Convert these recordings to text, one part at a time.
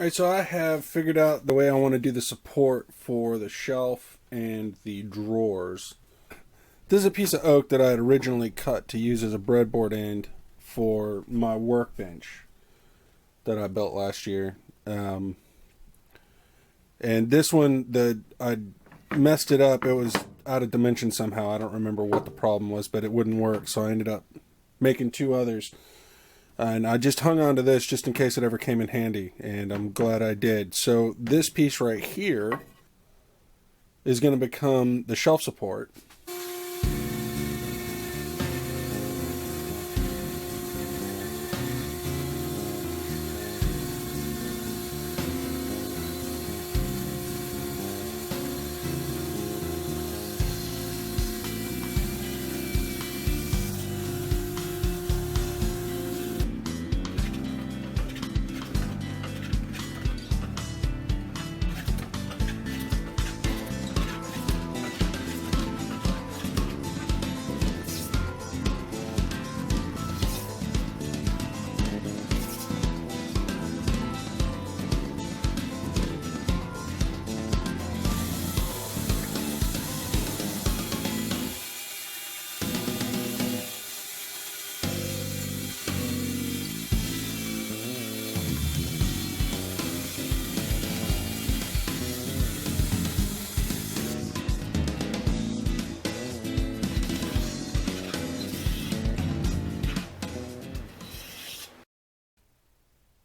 Alright, so I have figured out the way I want to do the support for the shelf and the drawers. This is a piece of oak that I had originally cut to use as a breadboard end for my workbench that I built last year. And this one, I messed it up. It was out of dimension somehow. I don't remember what the problem was, but it wouldn't work, so I ended up making two others. And I just hung on to this just in case it ever came in handy, and I'm glad I did. So this piece right here is going to become the shelf support.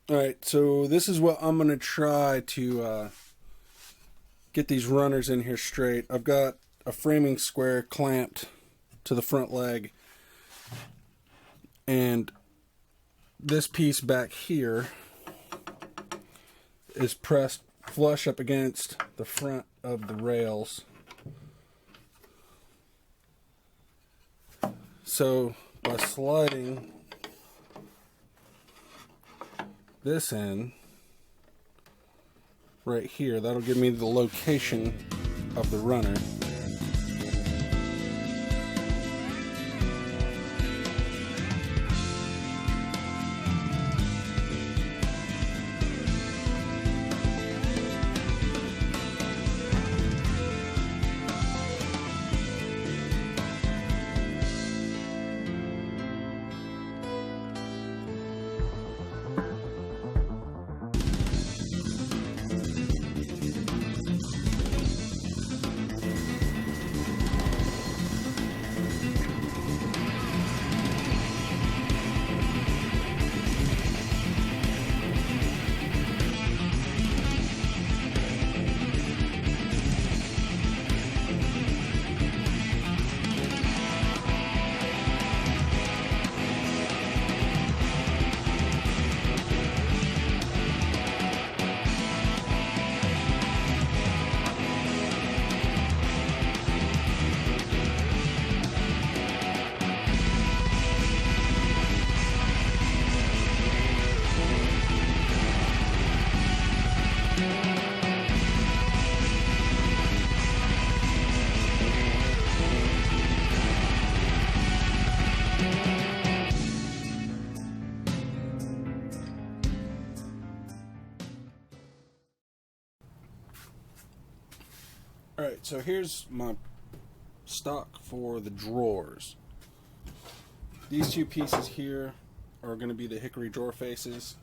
Alright, so this is what I'm going to try to get these runners in here straight. I've got a framing square clamped to the front leg, and this piece back here is pressed flush up against the front of the rails. So by sliding this in right here, that'll give me the location of the runner. Alright, so here's my stock for the drawers. These two pieces here are going to be the hickory drawer faces.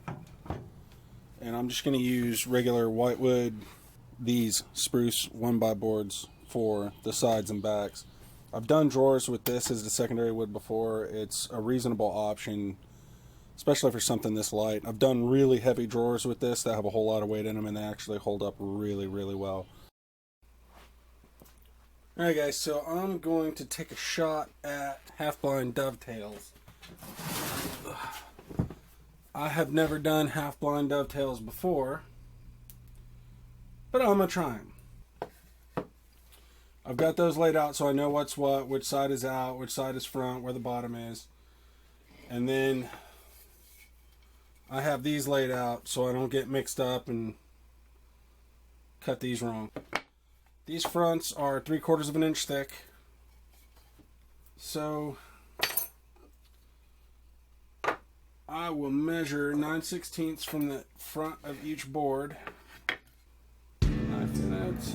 And I'm just going to use regular whitewood, these spruce 1x boards for the sides and backs. I've done drawers with this as the secondary wood before. It's a reasonable option, especially for something this light. I've done really heavy drawers with this that have a whole lot of weight in them, and they actually hold up really, really well. Alright guys, so I'm going to take a shot at half-blind dovetails. I have never done half-blind dovetails before, but I'm going to try them. I've got those laid out so I know what's what, which side is out, which side is front, where the bottom is. And then I have these laid out so I don't get mixed up and cut these wrong. These fronts are 3/4 of an inch thick. So I will measure 9/16 from the front of each board. Knife and adze.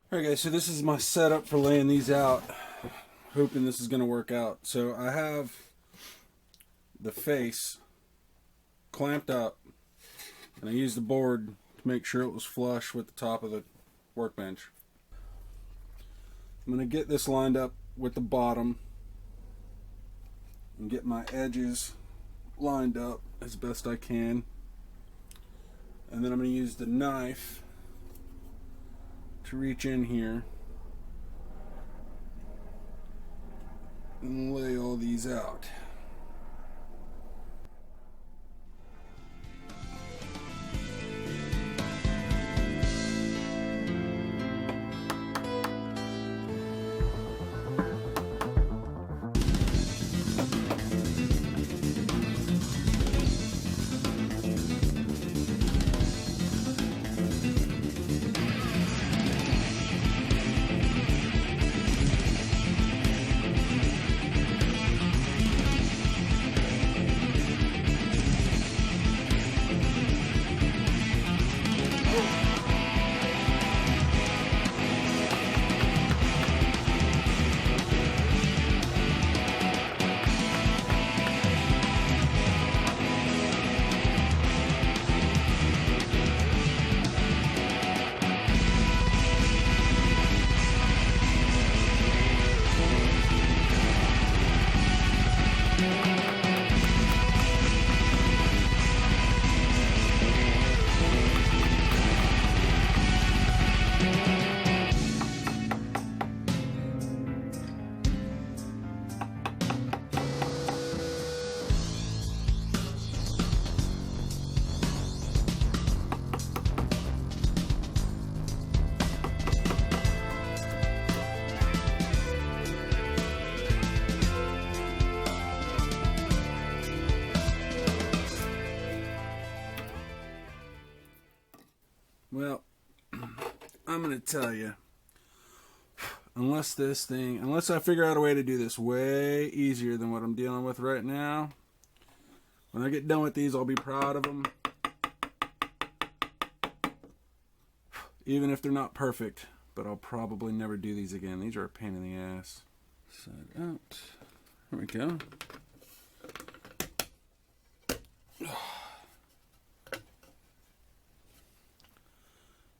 Alright guys, so this is my setup for laying these out. Hoping this is going to work out. So I have the face clamped up, and I used the board to make sure it was flush with the top of the workbench. I'm going to get this lined up with the bottom and get my edges lined up as best I can. And then I'm going to use the knife to reach in here and lay all these out. Well, I'm going to tell you, unless I figure out a way to do this way easier than what I'm dealing with right now, when I get done with these, I'll be proud of them. Even if they're not perfect, but I'll probably never do these again. These are a pain in the ass. Side out. There we go.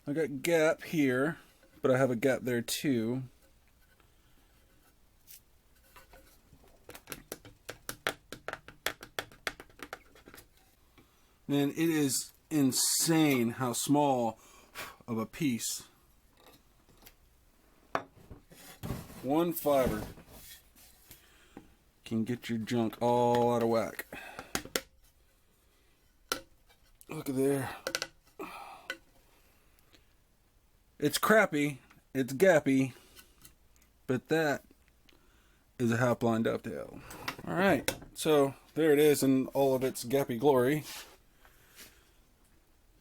I got gap here, but I have a gap there too. Man, it is insane how small of a piece. One fiber can get your junk all out of whack. Look at there. It's crappy, it's gappy, but that is a half-blind dovetail. Alright, so there it is in all of its gappy glory.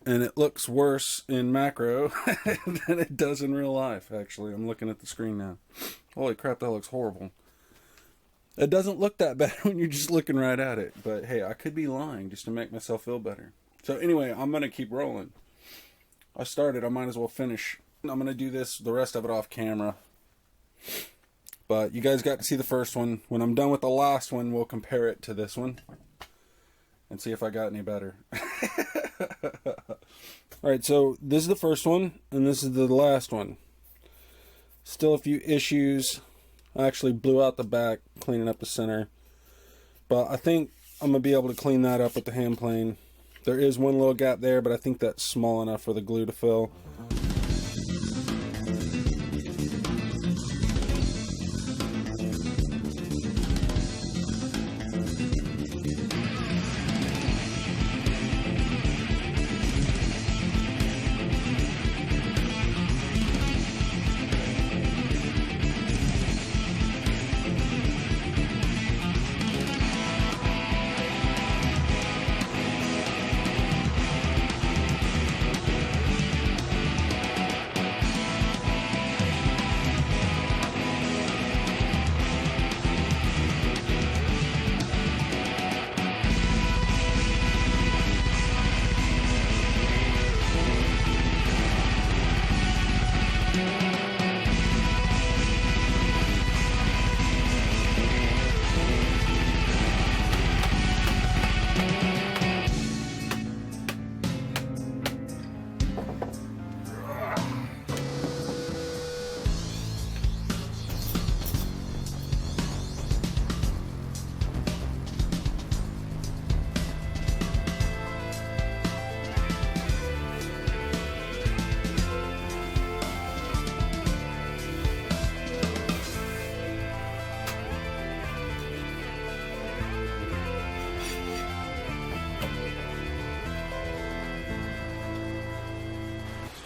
And it looks worse in macro than it does in real life, actually. I'm looking at the screen now. Holy crap, that looks horrible. It doesn't look that bad when you're just looking right at it. But hey, I could be lying just to make myself feel better. So anyway, I'm going to keep rolling. I started, I might as well finish. I'm going to do this, the rest of it off camera. But you guys got to see the first one. When I'm done with the last one, we'll compare it to this one. And see if I got any better. Alright, so this is the first one, and this is the last one. Still a few issues. I actually blew out the back, cleaning up the center. But I think I'm going to be able to clean that up with the hand plane. There is one little gap there, but I think that's small enough for the glue to fill.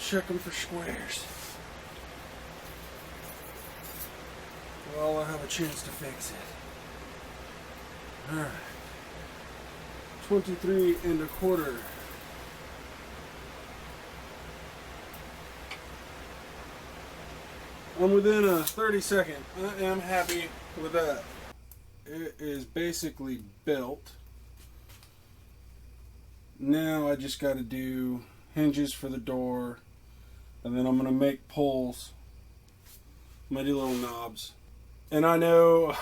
Check them for squares. Well, I'll have a chance to fix it. Alright. 23 1/4. I'm within a 30-second. I am happy with that. It is basically built. Now I just got to do hinges for the door. And then I'm going to make pulls. I'm going to do little knobs. And I know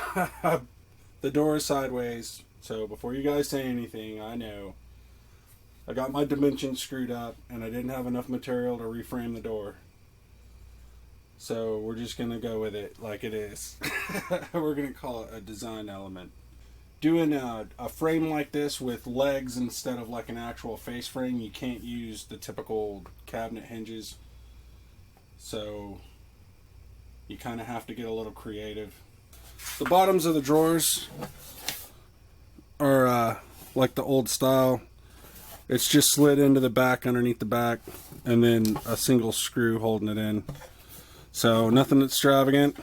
the door is sideways. So before you guys say anything, I know. I got my dimensions screwed up. And I didn't have enough material to reframe the door. So we're just going to go with it like it is. We're going to call it a design element. Doing a frame like this with legs instead of like an actual face frame, you can't use the typical cabinet hinges. So you kind of have to get a little creative. The bottoms of the drawers are like the old style. It's just slid into the back underneath the back and then a single screw holding it in. So nothing extravagant.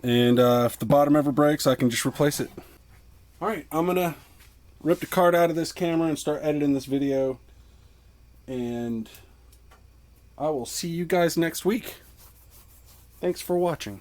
And if the bottom ever breaks, I can just replace it. Alright, I'm going to rip the card out of this camera and start editing this video. And I will see you guys next week. Thanks for watching.